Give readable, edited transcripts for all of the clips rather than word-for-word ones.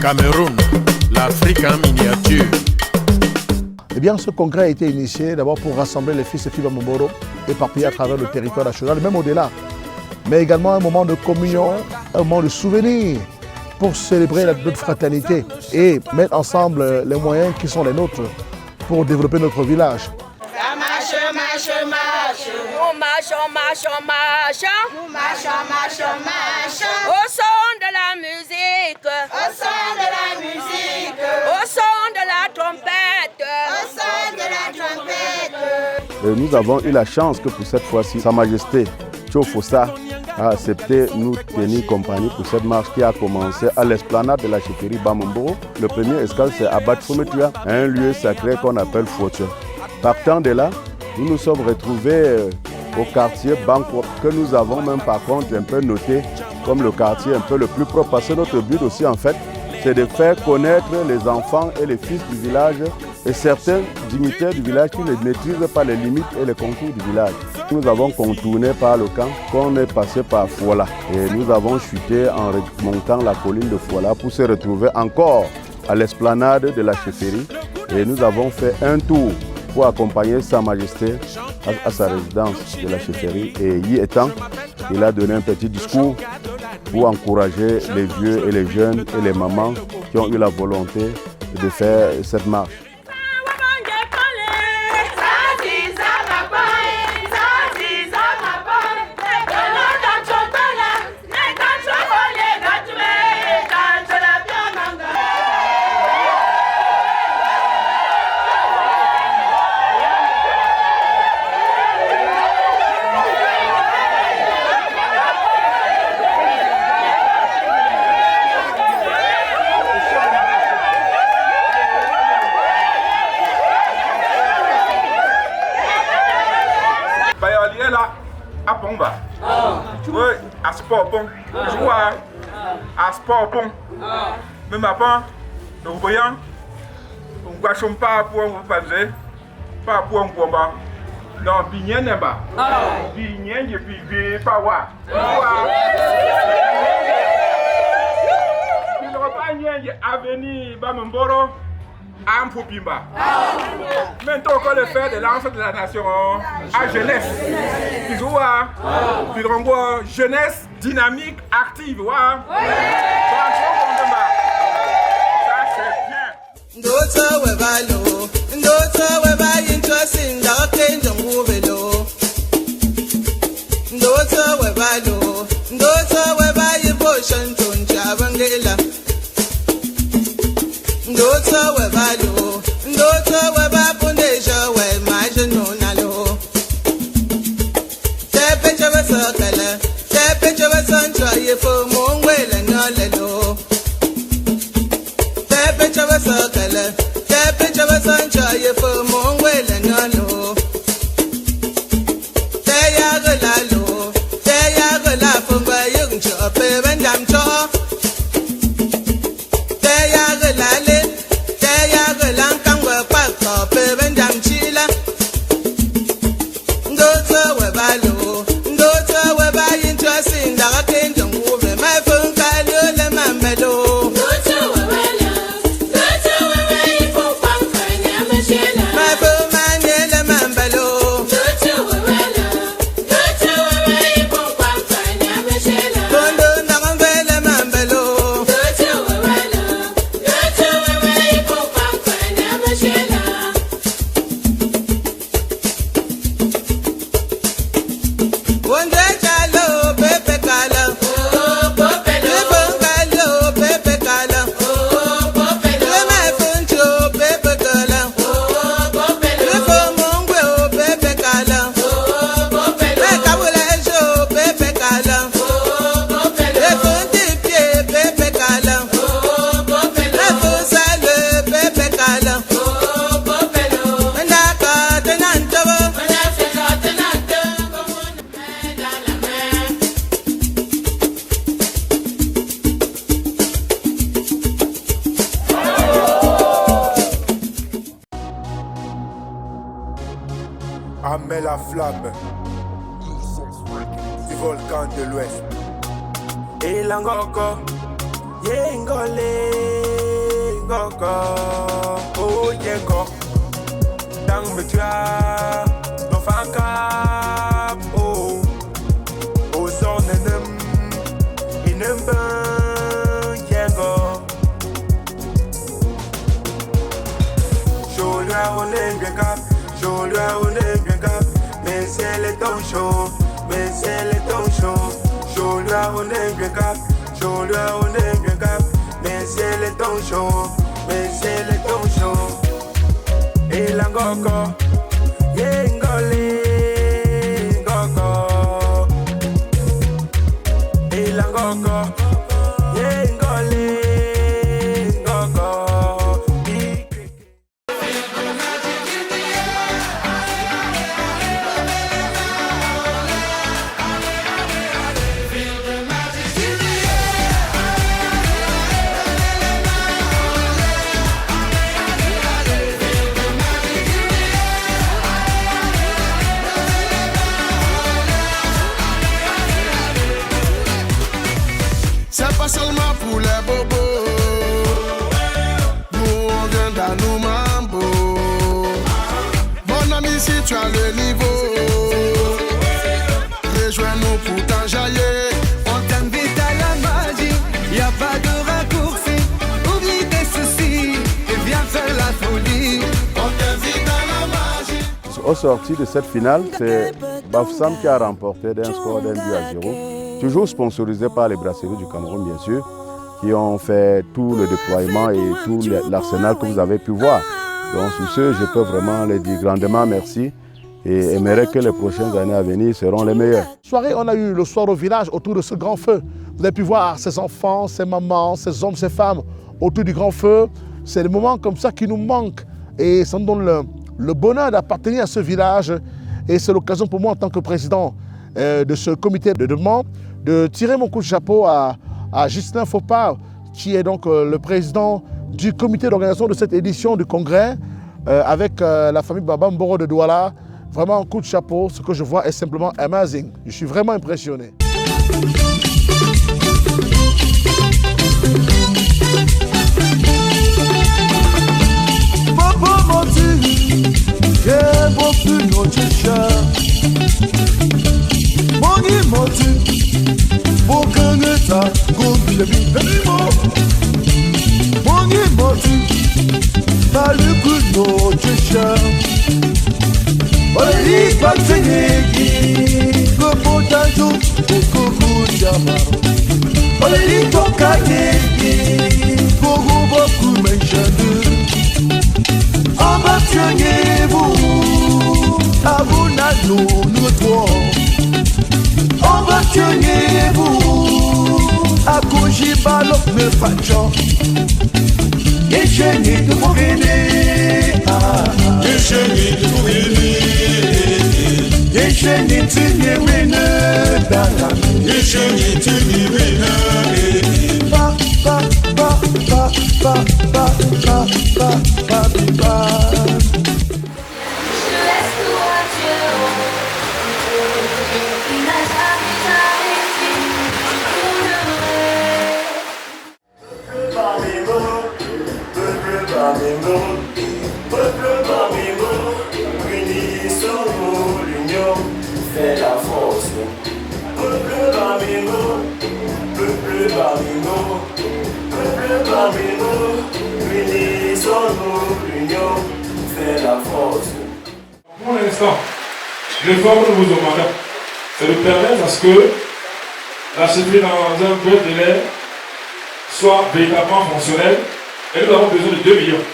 Cameroun, l'Afrique en miniature. Eh bien, ce congrès a été initié d'abord pour rassembler les fils et filles Bamamboro éparpillés à travers le territoire national, même au-delà. Mais également un moment de communion, un moment de souvenir pour célébrer notre fraternité et mettre ensemble les moyens qui sont les nôtres pour développer notre village. Ça marche, marche, marche. Nous marchons, marchons, marchons. Nous marchons, marchons, marchons. Au son de la musique. Au son de la musique. Au son de la trompette. Au son de la trompette. Nous avons eu la chance que pour cette fois-ci, Sa Majesté Tchofossa a accepté nous tenir compagnie pour cette marche qui a commencé à l'esplanade de la chefferie Bamamboro. Le premier escale, c'est à Batfometua, un lieu sacré qu'on appelle Fouatua. Partant de là, nous nous sommes retrouvés au quartier Banco, que nous avons même par contre un peu noté comme le quartier un peu le plus propre. Parce que notre but aussi en fait, c'est de faire connaître les enfants et les fils du village et certains dignitaires du village qui ne maîtrisent pas les limites et les contours du village. Nous avons contourné par le camp qu'on est passé par Fouala et nous avons chuté en remontant la colline de Fouala pour se retrouver encore à l'esplanade de la chefferie et nous avons fait un tour pour accompagner Sa Majesté à sa résidence de la chefferie et y étant, il a donné un petit discours pour encourager les vieux et les jeunes et les mamans qui ont eu la volonté de faire cette marche. Oui, à sport bon. Je vois à sport bon. Même avant, nous voyons, on ne gâche pas pour vous passer, pas pour un combat. Non, bien n'est pas. Bien, je puis pas voir. Il ne va pas venir Bamamboro. Ampopimba. Maintenant qu'on le fait de l'ensemble de la nation à jeunesse. Ils ont jeunesse dynamique, active. Ça c'est bien. Ndota we balo, ndota we bapundeja we majeno nalo. Tepecha we sakala, tepecha we sancha ye fo mongwele nalelo. Tepecha we sakala, tepecha we sancha ye fo mongwele nalo. Teya galalo, teya galafo ba yung chope bandam cho. Teya galale. Amène la flamme du volcan de l'Ouest. Et l'angoko, Yengole, gogo, oh yengo, dang metua, no fanka, oh, oh son inemba, yengo. Shoulder on cap, shoulder on cap, mais c'est le ton chaud, mais c'est le ton chaud, shoulder on cap. Shoulder on est cap, mais c'est le ton chaud, mais c'est le ton chaud. Et la gogo, yengole, gogo. Et la gogo, yengole, gogo. C'est pas seulement pour les bobos. Nous on vient dans nos mambo. Mon ami, si tu as le niveau, rejoins-nous pour t'enjailler. On t'invite à la magie, y a pas de raccourci. Oublie tes soucis et viens faire la folie. On t'invite à la magie. Au sorti de cette finale, c'est Bafoussam qui a remporté d'un score d'un but à 0. Toujours sponsorisé par les brasseries du Cameroun, bien sûr, qui ont fait tout le déploiement et tout l'arsenal que vous avez pu voir. Donc sur ce, je peux vraiment les dire grandement merci et aimerais que les prochaines années à venir seront les meilleures. Soirée, on a eu le soir au village autour de ce grand feu. Vous avez pu voir ces enfants, ces mamans, ces hommes, ces femmes autour du grand feu. C'est des moments comme ça qui nous manquent et ça nous donne le bonheur d'appartenir à ce village. Et c'est l'occasion pour moi en tant que président de ce comité de développement de tirer mon coup de chapeau à Justin Fopard, qui est donc le président du comité d'organisation de cette édition du congrès, avec la famille Baba Mboro de Douala. Vraiment un coup de chapeau, ce que je vois est simplement amazing. Je suis vraiment impressionné. Pour l'instant, l'effort que nous vous demandons, c'est de permettre à ce que la chefferie dans un bref délai soit véritablement fonctionnelle. Et nous avons besoin de 2 millions.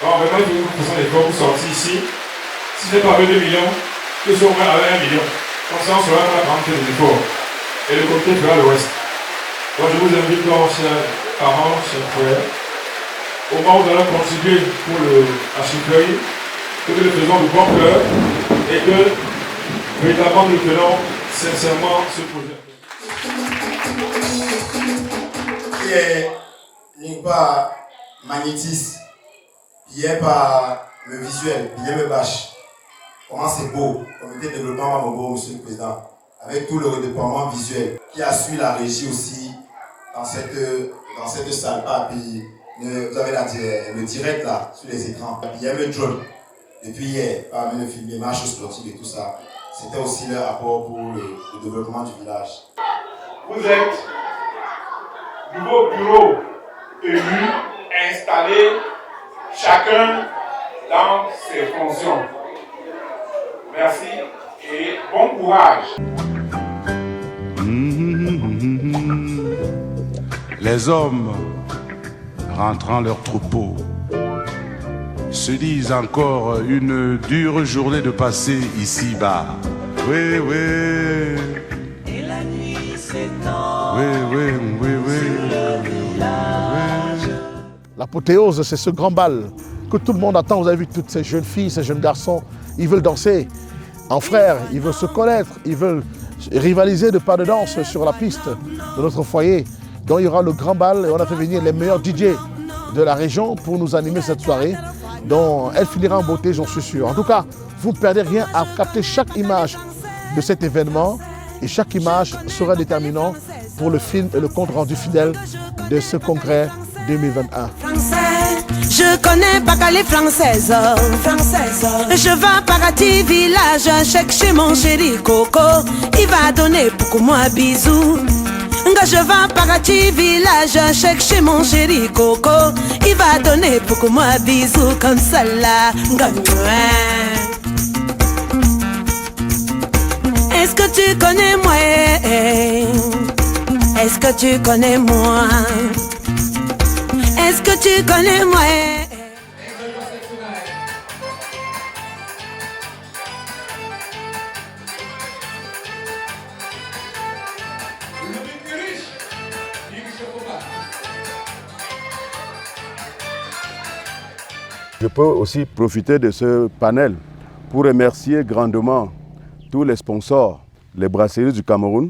Alors vraiment, il faut que nous fassions l'effort pour sortir ici. Si ce n'est pas avec 2 millions, que ce soit au moins avec 1 million. Comme ça, on sera à la grande des efforts. Et le comité fera le reste. Donc je vous invite donc, chers parents, chers frères, au moment où nous allons contribuer pour la chefferie, que nous le faisons de bon cœur et que véritablement nous tenons sincèrement ce projet. Qui est n'est pas magnétisme, qui est pas le visuel, qui est le bâche. Comment c'est beau, comité de développement Mambo, monsieur le président, avec tout le redéploiement visuel, qui assure la régie aussi dans dans cette salle. Puis vous avez le direct là, sur les écrans. Puis il y a le drone. Depuis hier, parmi le film, les marches sportives et tout ça, c'était aussi leur apport pour le développement du village. Vous êtes nouveau bureau élus, installés, chacun dans ses fonctions. Merci et bon courage. Les hommes, rentrant leur troupeau, se disent encore une dure journée de passer ici-bas. Oui, oui. Et la nuit s'étend. Oui, oui, oui, oui. Sur le village. L'apothéose, c'est ce grand bal que tout le monde attend. Vous avez vu toutes ces jeunes filles, ces jeunes garçons, ils veulent danser en frères, ils veulent se connaître, ils veulent rivaliser de pas de danse sur la piste de notre foyer. Donc il y aura le grand bal et on a fait venir les meilleurs DJ de la région pour nous animer cette soirée. Donc elle finira en beauté, j'en suis sûr. En tout cas, vous ne perdez rien à capter chaque image de cet événement et chaque image sera déterminante pour le film et le compte rendu fidèle de ce congrès 2021. Je connais pas qu'à les françaises. Je vais à Paraty village, chèque chez mon chéri Coco. Il va donner beaucoup moi bisous. Je vais à Paraty village, chèque chez mon chéri Coco. Il va donner beaucoup moi bisous comme ça là. Est-ce que tu connais moi? Est-ce que tu connais moi? Est-ce que tu connais moi? Je peux aussi profiter de ce panel pour remercier grandement tous les sponsors, les brasseries du Cameroun,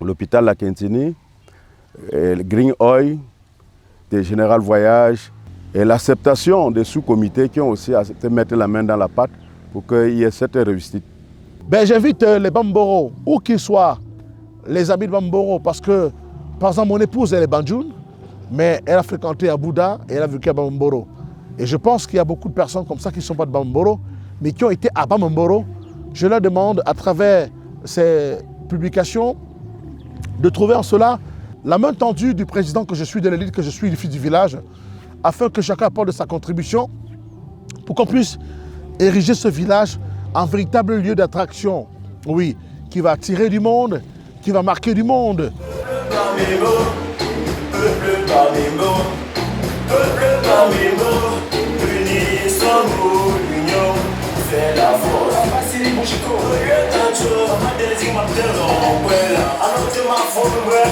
l'hôpital La Quintini, le Green Oil, des Général Voyage et l'acceptation des sous-comités qui ont aussi accepté de mettre la main dans la pâte pour qu'il y ait cette réussite. Ben, j'invite les Bamboro, où qu'ils soient, les amis de Bamboro, parce que, par exemple, mon épouse, elle est Banjoun, mais elle a fréquenté à Bouddha et elle a vécu à Bamboro. Et je pense qu'il y a beaucoup de personnes comme ça qui ne sont pas de Bamboro, mais qui ont été à Bamboro. Je leur demande, à travers ces publications, de trouver en cela la main tendue du président que je suis, de l'élite que je suis, du fils du village, afin que chacun apporte de sa contribution pour qu'on puisse ériger ce village en véritable lieu d'attraction. Oui, qui va attirer du monde, qui va marquer du monde. C'est la force. Facile mon chico. Regarde un jour, ma déléguée m'appelle. Oh, ouais, alors tu m'as formé, ouais.